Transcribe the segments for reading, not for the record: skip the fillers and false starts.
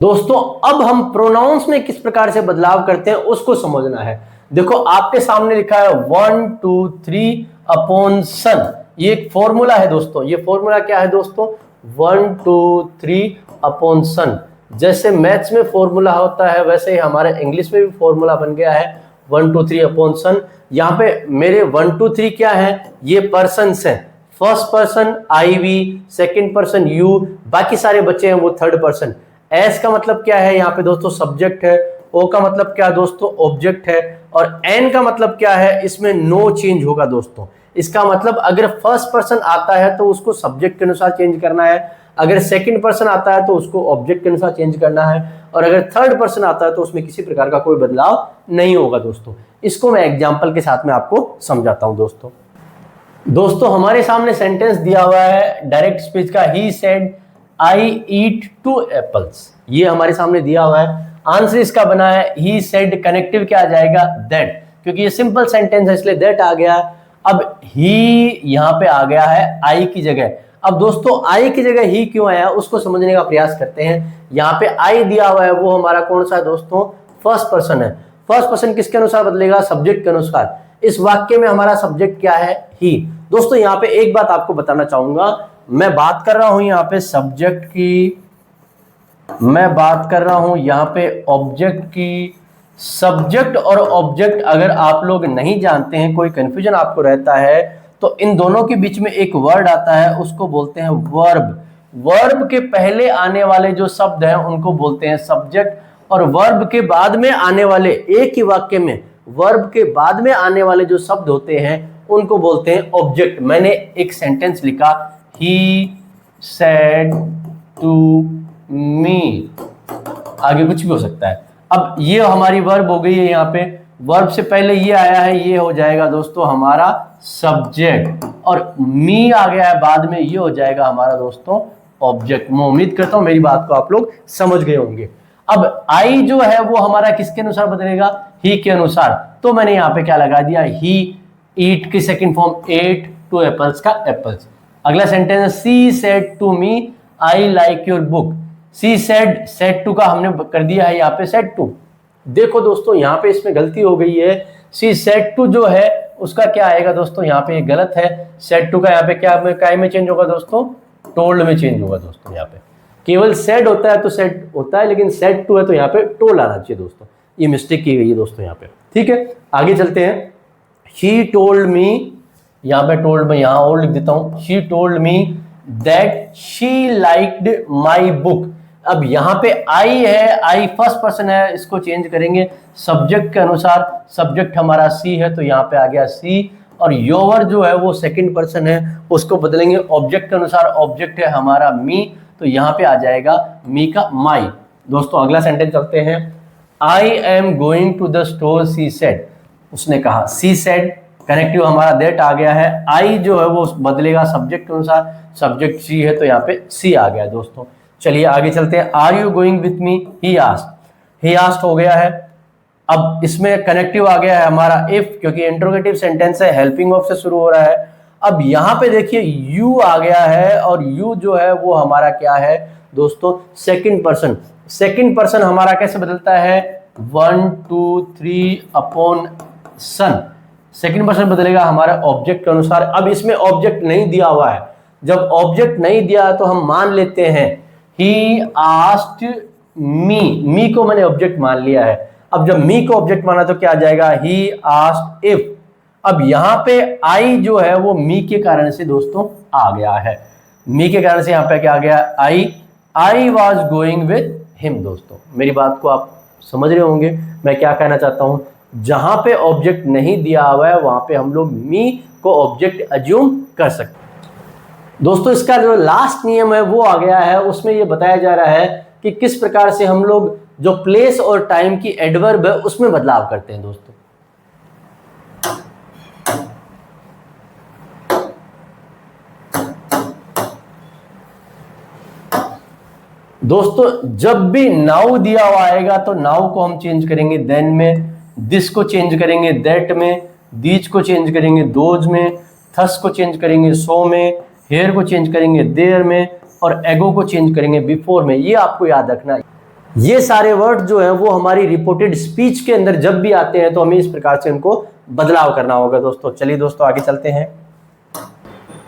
दोस्तों अब हम प्रोनाउंस में किस प्रकार से बदलाव करते हैं उसको समझना है। देखो आपके सामने लिखा है 1 2 3 अपॉन सन, ये एक फॉर्मूला है दोस्तों। ये फॉर्मूला क्या है दोस्तों? 1 2 3 अपॉन सन। जैसे मैथ्स में फॉर्मूला होता है वैसे ही हमारे इंग्लिश में भी फॉर्मूला बन गया है 1 2 3 अपॉन सन। यहाँ पे मेरे 1 2 3 क्या है? ये पर्सन है। First person I we, second person you, बाकी सारे बच्चे हैं वो थर्ड पर्सन। एस का मतलब क्या है यहाँ पे दोस्तों? सब्जेक्ट है। ओ का मतलब क्या है दोस्तों? ऑब्जेक्ट है। और एन का मतलब क्या है? इसमें नो चेंज होगा दोस्तों। इसका मतलब अगर फर्स्ट पर्सन आता है तो उसको सब्जेक्ट के अनुसार चेंज करना है, अगर सेकंड पर्सन आता है तो उसको ऑब्जेक्ट के अनुसार चेंज करना है, और अगर थर्ड पर्सन आता है तो उसमें किसी प्रकार का कोई बदलाव नहीं होगा दोस्तों। इसको मैं एग्जाम्पल के साथ में आपको समझाता हूं दोस्तों हमारे सामने सेंटेंस दिया हुआ है डायरेक्ट स्पीच का, he said I eat 2 apples. ये हमारे सामने दिया हुआ है। आंसर इसका बना है ही सेड, कनेक्टिव क्या आ जाएगा? दैट, क्योंकि ये सिंपल सेंटेंस है इसलिए दैट आ गया। अब ही यहाँ पे आ गया है आई की जगह। अब दोस्तों आई की जगह ही क्यों आया उसको समझने का प्रयास करते हैं। यहाँ पे आई दिया हुआ है वो हमारा कौन सा है दोस्तों? फर्स्ट पर्सन है। फर्स्ट पर्सन किसके अनुसार बदलेगा? सब्जेक्ट के अनुसार। इस वाक्य में हमारा सब्जेक्ट क्या है? ही। दोस्तों यहाँ पे एक बात आपको बताना चाहूंगा, मैं बात कर रहा हूं यहाँ पे सब्जेक्ट की, मैं बात कर रहा हूं यहाँ पे ऑब्जेक्ट की। सब्जेक्ट और ऑब्जेक्ट अगर आप लोग नहीं जानते हैं, कोई कंफ्यूजन आपको रहता है, तो इन दोनों के बीच में एक वर्ड आता है उसको बोलते हैं वर्ब। वर्ब के पहले आने वाले जो शब्द हैं उनको बोलते हैं सब्जेक्ट, और वर्ब के बाद में आने वाले, एक ही वाक्य में वर्ब के बाद में आने वाले जो शब्द होते हैं उनको बोलते हैं ऑब्जेक्ट। मैंने एक सेंटेंस लिखा, He said to me, आगे कुछ भी हो सकता है। अब ये हमारी वर्ब हो गई है। यहाँ पे वर्ब से पहले ये आया है, ये हो जाएगा दोस्तों हमारा सब्जेक्ट, और मी आ गया है बाद में, ये हो जाएगा हमारा दोस्तों ऑब्जेक्ट। मैं उम्मीद करता हूं मेरी बात को आप लोग समझ गए होंगे। अब आई जो है वो हमारा किसके अनुसार बदलेगा? ही के अनुसार। तो मैंने यहाँ पे क्या लगा दिया? ही ईट की सेकेंड फॉर्म एट 2 एप्पल्स का एप्पल्स। अगला sentence, she said to me I like your book. She said, said to का हमने कर दिया है यहाँ पे सेड टू। देखो दोस्तों यहाँ पे इसमें गलती हो गई है। सी सेड टू जो है उसका क्या आएगा दोस्तों? यहाँ पे गलत है। सेड टू का यहाँ पे क्या में चेंज होगा दोस्तों? टोल्ड में चेंज होगा दोस्तों। यहाँ पे केवल सेड होता है तो सेड होता है, लेकिन सेड टू है तो यहाँ पे टोल्ड आना चाहिए दोस्तों। ये मिस्टेक की गई है दोस्तों यहाँ पे। ठीक है, आगे चलते हैं। शी टोल्ड मी, यहाँ पे टोल्ड में यहाँ और लिख देता हूं, she told me that she liked my book. अब यहाँ पे आई है, आई फर्स्ट पर्सन है, इसको चेंज करेंगे सब्जेक्ट के अनुसार। सब्जेक्ट हमारा सी है तो यहाँ पे आ गया सी, और योवर जो है वो सेकंड पर्सन है, उसको बदलेंगे ऑब्जेक्ट के अनुसार। ऑब्जेक्ट है हमारा मी, तो यहाँ पे आ जाएगा मी का माई। दोस्तों अगला सेंटेंस चलते हैं। I am going to the store she said, उसने कहा। सी सेड, कनेक्टिव हमारा दैट आ गया है। आई जो है वो बदलेगा सब्जेक्ट के अनुसार। सब्जेक्ट सी है तो यहाँ पे सी आ गया दोस्तों। चलिए आगे चलते हैं। Are you going with me? He asked. He asked हो गया है। अब इसमें कनेक्टिव आ गया है हमारा इफ, क्योंकि इंट्रोगेटिव सेंटेंस है, हेल्पिंग ऑफ से शुरू हो रहा है। अब यहाँ पे देखिए यू आ गया है, और यू जो है वो हमारा क्या है दोस्तों? Second person. सेकंड पर्सन हमारा कैसे बदलता है? 1 2 3 अपॉन सन। सेकंड पर्सन बदलेगा हमारा ऑब्जेक्ट के अनुसार। अब इसमें ऑब्जेक्ट नहीं दिया हुआ है। जब ऑब्जेक्ट नहीं दिया है तो हम मान लेते हैं ही आस्क्ड मी, मी को मैंने ऑब्जेक्ट मान लिया है। अब जब मी को ऑब्जेक्ट माना तो क्या आ जाएगा? He asked if. अब यहाँ पे आई जो है वो मी के कारण से दोस्तों आ गया है। मी के कारण से यहाँ पे क्या आ गया? I was going with him. दोस्तों मेरी बात को आप समझ रहे होंगे मैं क्या कहना चाहता हूं। जहां पे ऑब्जेक्ट नहीं दिया हुआ है वहां पे हम लोग मी को ऑब्जेक्ट अज्यूम कर सकते हैं। दोस्तों इसका जो लास्ट नियम है वो आ गया है, उसमें ये बताया जा रहा है कि किस प्रकार से हम लोग जो प्लेस और टाइम की एडवर्ब है उसमें बदलाव करते हैं दोस्तों। दोस्तों जब भी नाउ दिया हुआ आएगा तो नाउ को हम चेंज करेंगे देन में, दिस को चेंज करेंगे दैट में, दीज को चेंज करेंगे दोज में, थस को चेंज करेंगे सो में, हेयर को चेंज करेंगे देयर में, और एगो को चेंज करेंगे बिफोर में। ये आपको याद रखना है। ये सारे वर्ड जो है वो हमारी रिपोर्टेड स्पीच के अंदर जब भी आते हैं तो हमें इस प्रकार से इनको बदलाव करना होगा दोस्तों। चलिए दोस्तों आगे चलते हैं।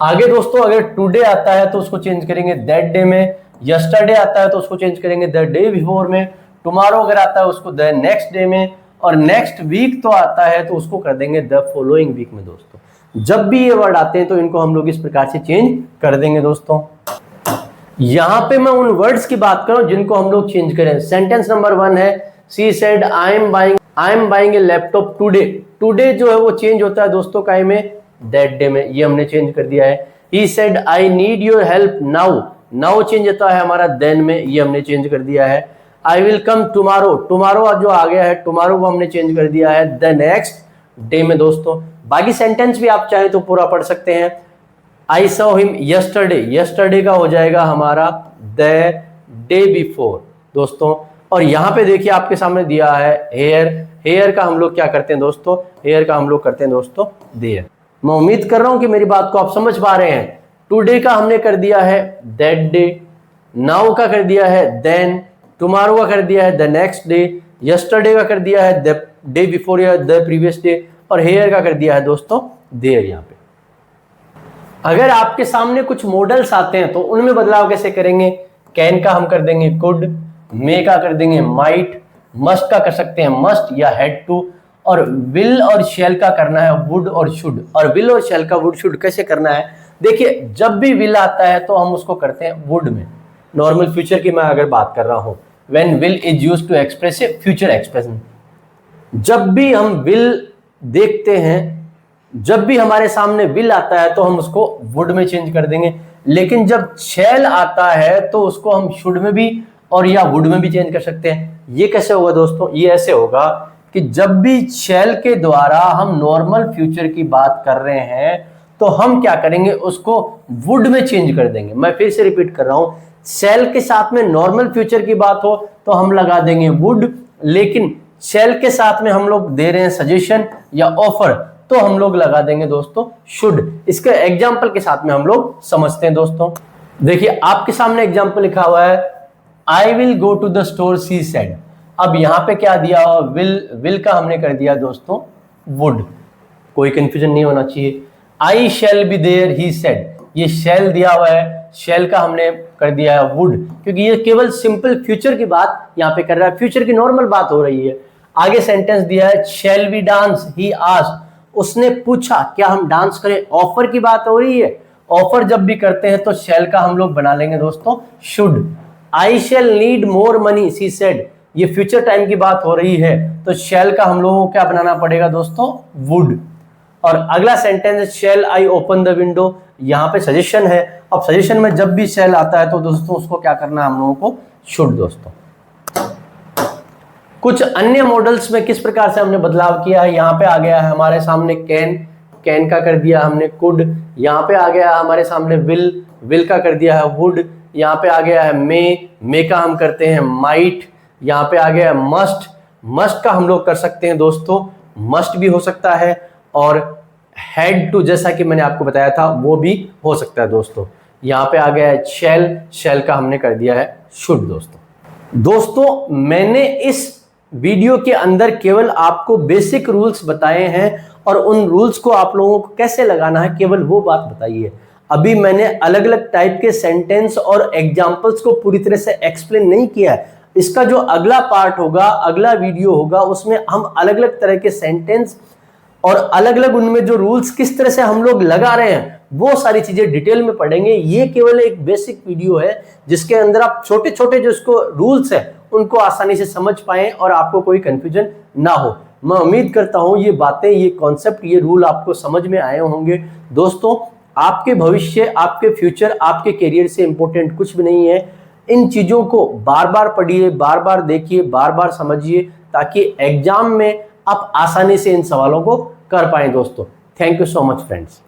आगे दोस्तों अगर टुडे आता है तो उसको चेंज करेंगे दैट डे में, यस्टरडे आता है तो उसको चेंज करेंगे द डे बिफोर में, टुमारो अगर आता है उसको द नेक्स्ट डे में, और नेक्स्ट वीक तो आता है तो उसको कर देंगे द फॉलोइंग वीक में दोस्तों। जब भी ये वर्ड आते हैं तो इनको हम लोग इस प्रकार से चेंज कर देंगे दोस्तों। यहां पे मैं उन वर्ड्स की बात कर रहा हूं जिनको हम लोग चेंज करें। सेंटेंस नंबर 1 है she said I am buying A laptop today. Today जो है वो चेंज होता है दोस्तों काय में, दैट डे में, ये हमने चेंज कर दिया है। He said I need your help now, now change होता है हमारा देन में, ये हमने चेंज कर दिया है। I will come tomorrow, tomorrow जो आ गया है टुमारो को हमने चेंज कर दिया है द नेक्स्ट डे में दोस्तों। बाकी सेंटेंस भी आप चाहे तो पूरा पढ़ सकते हैं। I saw him yesterday, yesterday का हो जाएगा हमारा द डे बिफोर दोस्तों। और यहां पे देखिए आपके सामने दिया है हेयर, हेयर का हम लोग क्या करते हैं दोस्तों, हेयर का हम लोग करते हैं दोस्तों देयर। मैं उम्मीद कर रहा हूं कि मेरी बात को आप समझ पा रहे हैं। टुडे का हमने कर दिया है दैट डे, नाउ का कर दिया है देन, टुमारो का कर दिया है द नेक्स्ट डे, यस्टरडे का कर दिया है द डे बिफोर या द प्रीवियस डे, और हेयर का कर दिया है दोस्तों देयर। यहाँ पे अगर आपके सामने कुछ मॉडल्स आते हैं तो उनमें बदलाव कैसे करेंगे। कैन का हम कर देंगे कुड, मे का कर देंगे माइट, मस्ट का कर सकते हैं मस्ट या हैड टू, और विल और शेल का करना है वुड और शुड। और विल और शेल का वुड शुड कैसे करना है, देखिए जब भी विल आता है तो हम उसको करते हैं वुड में। नॉर्मल फ्यूचर की मैं अगर बात कर रहा हूं, when will is used to express a future expression. जब भी हम विल देखते हैं, जब भी हमारे सामने विल आता है तो हम उसको वुड में चेंज कर देंगे। लेकिन जब शैल आता है तो उसको हम शुड में भी और या वुड में भी चेंज कर सकते हैं। ये कैसे होगा दोस्तों, ये ऐसे होगा कि जब भी शैल के द्वारा हम नॉर्मल फ्यूचर की बात कर रहे हैं तो हम क्या करेंगे, उसको वुड में चेंज कर देंगे। मैं फिर से रिपीट कर रहा हूं, शैल के साथ में नॉर्मल फ्यूचर की बात हो तो हम लगा देंगे वुड, लेकिन शैल के साथ में हम लोग दे रहे हैं सजेशन या ऑफर तो हम लोग लगा देंगे दोस्तों शुड। इसके एग्जाम्पल के साथ में हम लोग समझते हैं दोस्तों। देखिए आपके सामने एग्जाम्पल लिखा हुआ है I will go to the store she said. अब यहां पे क्या दिया हुआ, विल का हमने कर दिया दोस्तों वुड, कोई कंफ्यूजन नहीं होना चाहिए। I shall be there he said, ये शैल दिया हुआ है, शैल का हमने कर दिया है वुड, क्योंकि ये केवल सिंपल फ्यूचर की बात यहाँ पे कर रहा है, फ्यूचर की नॉर्मल बात हो रही है। आगे सेंटेंस दिया है shall we dance he asked, उसने पूछा क्या हम डांस करें, ऑफर की बात हो रही है। ऑफर जब भी करते हैं तो शैल का हम लोग बना लेंगे दोस्तों should. I shall need more money she said, ये फ्यूचर टाइम की बात हो रही है तो शैल का हम लोगों को क्या बनाना पड़ेगा दोस्तों वुड। और अगला sentence shall I open the window, यहाँ पे सजेशन है। अब सजेशन में जब भी शैल आता है तो दोस्तों उसको क्या करना है हम लोगों को शुड दोस्तों। कुछ अन्य मॉडल्स में किस प्रकार से हमने बदलाव किया है, यहाँ पे आ गया है हमारे सामने कैन, कैन का कर दिया हमने कुड। यहाँ पे आ गया है हमारे सामने विल, विल का कर दिया है वुड। यहाँ पे आ गया है मे का हम करते हैं माइट। यहाँ पे आ गया है मस्ट, मस्ट का हम लोग कर सकते हैं दोस्तों मस्ट भी हो सकता है, और हैड टू जैसा कि मैंने आपको बताया था वो भी हो सकता है दोस्तों। यहाँ पे आ गया है शैल, शैल का हमने कर दिया है शुड दोस्तों मैंने इस वीडियो के अंदर केवल आपको बेसिक रूल्स बताए हैं और उन रूल्स को आप लोगों को कैसे लगाना है केवल वो बात बताई है। अभी मैंने अलग अलग टाइप के सेंटेंस और एग्जाम्पल्स को पूरी तरह से एक्सप्लेन नहीं किया है। इसका जो अगला पार्ट होगा, अगला वीडियो होगा, उसमें हम अलग अलग तरह के सेंटेंस और अलग अलग उनमें जो रूल्स किस तरह से हम लोग लगा रहे हैं वो सारी चीजें डिटेल में पढ़ेंगे। ये केवल एक बेसिक वीडियो है जिसके अंदर आप छोटे छोटे जो इसको रूल्स है उनको आसानी से समझ पाएं और आपको कोई कंफ्यूजन ना हो। मैं उम्मीद करता हूं ये बातें, ये कॉन्सेप्ट, ये रूल आपको समझ में आए होंगे दोस्तों। आपके भविष्य, आपके फ्यूचर, आपके करियर से इंपॉर्टेंट कुछ भी नहीं है। इन चीजों को बार बार पढ़िए, बार बार देखिए, बार बार समझिए ताकि एग्जाम में आप आसानी से इन सवालों को कर पाए दोस्तों। Thank you so much friends.